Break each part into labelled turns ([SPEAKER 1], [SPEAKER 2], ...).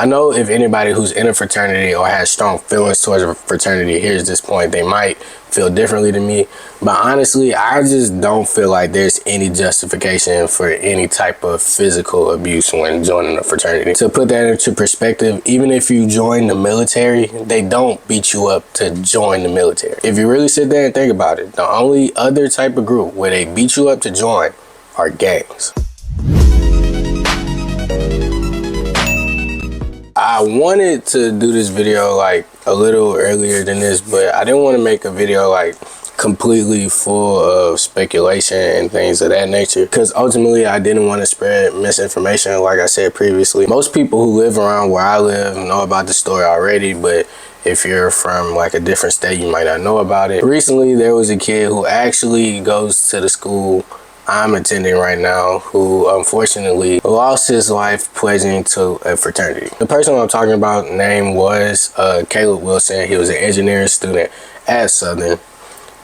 [SPEAKER 1] I know if anybody who's in a fraternity or has strong feelings towards a fraternity hears this point, they might feel differently to me. But honestly, I just don't feel like there's any justification for any type of physical abuse when joining a fraternity. To put that into perspective, even if you join the military, they don't beat you up to join the military. If you really sit there and think about it, the only other type of group where they beat you up to join are gangs. I wanted to do this video like a little earlier than this, but I didn't want to make a video like completely full of speculation and things of that nature, because ultimately I didn't want to spread misinformation. Like I said previously, most people who live around where I live know about the story already, but if you're from like a different state, you might not know about it. Recently, there was a kid who actually goes to the school I'm attending right now who unfortunately lost his life pledging to a fraternity. The person I'm talking about name was Caleb Wilson. He was an engineering student at Southern,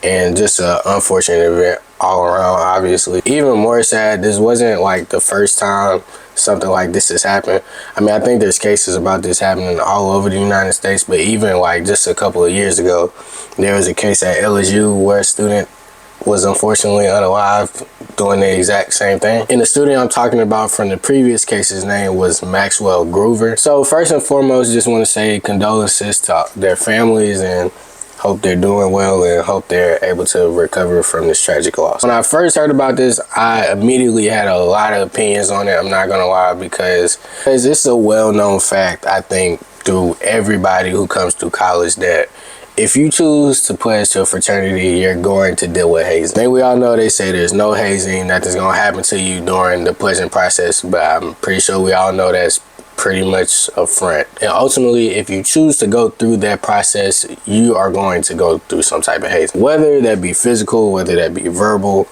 [SPEAKER 1] and just an unfortunate event all around, obviously. Even more sad, this wasn't like the first time something like this has happened. I mean, I think there's cases about this happening all over the United States, but even like just a couple of years ago, there was a case at LSU where a student was unfortunately unalive doing the exact same thing. And the student I'm talking about from the previous case's name was Maxwell Groover. So first and foremost, just want to say condolences to their families and hope they're doing well and hope they're able to recover from this tragic loss. When I first heard about this, I immediately had a lot of opinions on it. I'm not gonna lie, because it's a well-known fact, I think, through everybody who comes through college, that if you choose to pledge to a fraternity, you're going to deal with hazing. I think we all know they say there's no hazing, nothing's gonna happen to you during the pledging process, but I'm pretty sure we all know that's pretty much a front. And ultimately, if you choose to go through that process, you are going to go through some type of hazing. Whether that be physical, whether that be verbal,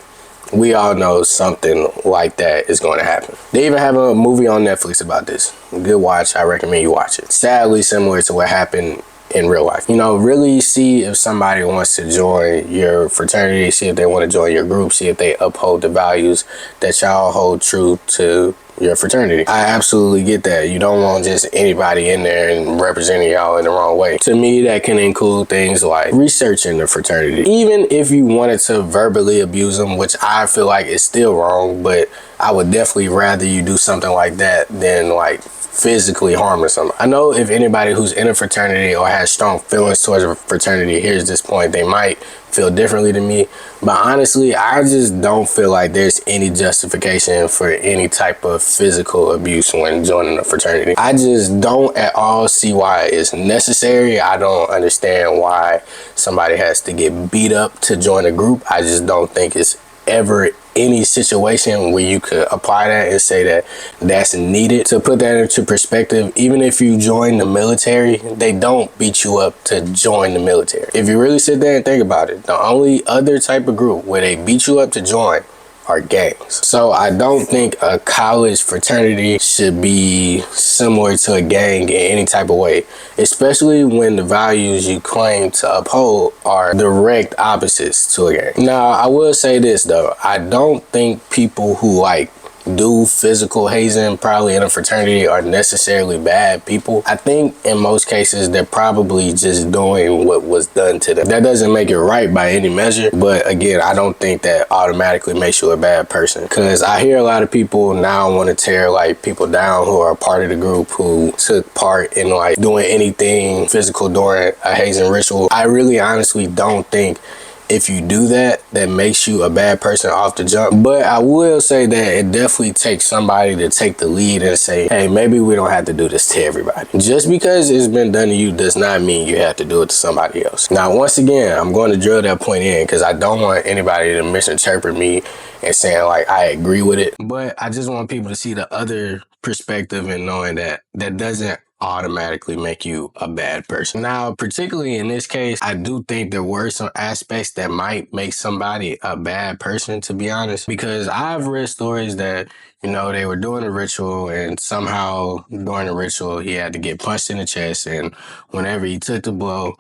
[SPEAKER 1] we all know something like that is going to happen. They even have a movie on Netflix about this. Good watch, I recommend you watch it. Sadly, similar to what happened in real life. You know, really see if somebody wants to join your fraternity, see if they want to join your group, see if they uphold the values that y'all hold true to your fraternity. I absolutely get that. You don't want just anybody in there and representing y'all in the wrong way. To me, that can include things like researching the fraternity. Even if you wanted to verbally abuse them, which I feel like is still wrong, but I would definitely rather you do something like that than like physically harming someone. I know if anybody who's in a fraternity or has strong feelings towards a fraternity hears this point, they might feel differently to me. But honestly, I just don't feel like there's any justification for any type of physical abuse when joining a fraternity. I just don't at all see why it's necessary. I don't understand why somebody has to get beat up to join a group. I just don't think it's ever any situation where you could apply that and say that that's needed. To put that into perspective, even if you join the military, they don't beat you up to join the military. If you really sit there and think about it, the only other type of group where they beat you up to join are gangs. So I don't think a college fraternity should be similar to a gang in any type of way, especially when the values you claim to uphold are direct opposites to a gang. Now, I will say this though, I don't think people who like do physical hazing probably in a fraternity are necessarily bad people. I think in most cases they're probably just doing what was done to them. That doesn't make it right by any measure, but again, I don't think that automatically makes you a bad person, because I hear a lot of people now want to tear like people down who are a part of the group who took part in like doing anything physical during a hazing ritual. I really honestly don't think if you do that, that makes you a bad person off the jump. But I will say that it definitely takes somebody to take the lead and say, hey, maybe we don't have to do this to everybody. Just because it's been done to you does not mean you have to do it to somebody else. Now, once again, I'm going to drill that point in because I don't want anybody to misinterpret me and saying like I agree with it. But I just want people to see the other perspective and knowing that that doesn't automatically make you a bad person. Now, particularly in this case, I do think there were some aspects that might make somebody a bad person, to be honest, because I've read stories that, you know, they were doing a ritual and somehow during the ritual, he had to get punched in the chest. And whenever he took the blow,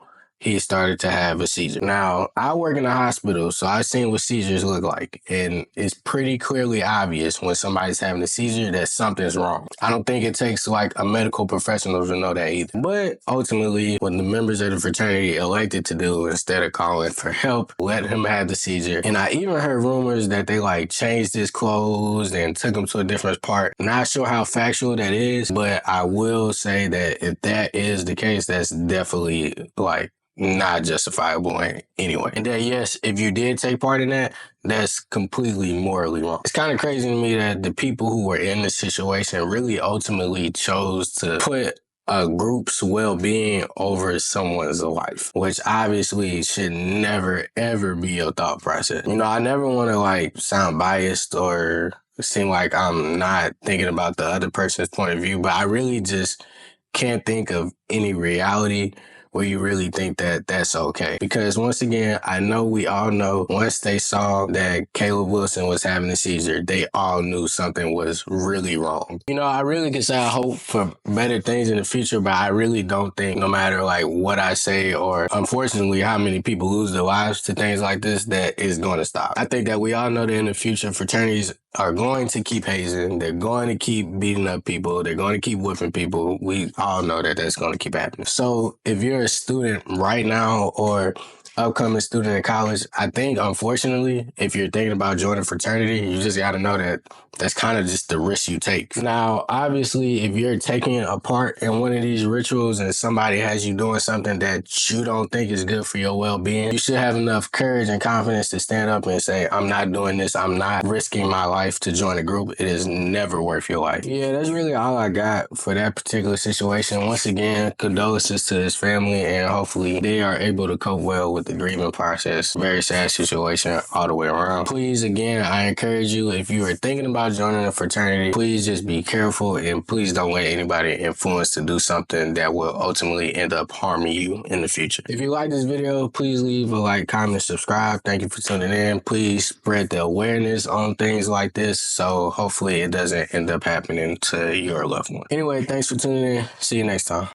[SPEAKER 1] he started to have a seizure. Now, I work in a hospital, so I've seen what seizures look like, and it's pretty clearly obvious when somebody's having a seizure that something's wrong. I don't think it takes like a medical professional to know that either. But ultimately, what the members of the fraternity elected to do, instead of calling for help, let him have the seizure. And I even heard rumors that they like changed his clothes and took him to a different part. Not sure how factual that is, but I will say that if that is the case, that's definitely like not justifiable anyway. And that, yes, if you did take part in that, that's completely morally wrong. It's kind of crazy to me that the people who were in the situation really ultimately chose to put a group's well-being over someone's life, which obviously should never, ever be your thought process. You know, I never want to like sound biased or seem like I'm not thinking about the other person's point of view, but I really just can't think of any reality where you really think that that's okay. Because once again, I know we all know once they saw that Caleb Wilson was having a seizure, they all knew something was really wrong. You know, I really can say I hope for better things in the future, but I really don't think no matter like what I say or unfortunately how many people lose their lives to things like this, that is going to stop. I think that we all know that in the future, fraternities are going to keep hazing. They're going to keep beating up people. They're going to keep whipping people. We all know that that's going to keep happening. So if you're a student right now or upcoming student in college, I think, unfortunately, if you're thinking about joining a fraternity, you just got to know that that's kind of just the risk you take. Now, obviously, if you're taking a part in one of these rituals and somebody has you doing something that you don't think is good for your well-being, you should have enough courage and confidence to stand up and say, I'm not doing this. I'm not risking my life to join a group. It is never worth your life. Yeah, that's really all I got for that particular situation. Once again, condolences to his family, and hopefully they are able to cope well with the grieving process. Very sad situation all the way around. Please, again, I encourage you, if you are thinking about joining a fraternity, please just be careful and please don't let anybody influence to do something that will ultimately end up harming you in the future. If you like this video, please leave a like, comment, subscribe. Thank you for tuning in. Please spread the awareness on things like this so hopefully it doesn't end up happening to your loved one. Anyway, thanks for tuning in. See you next time.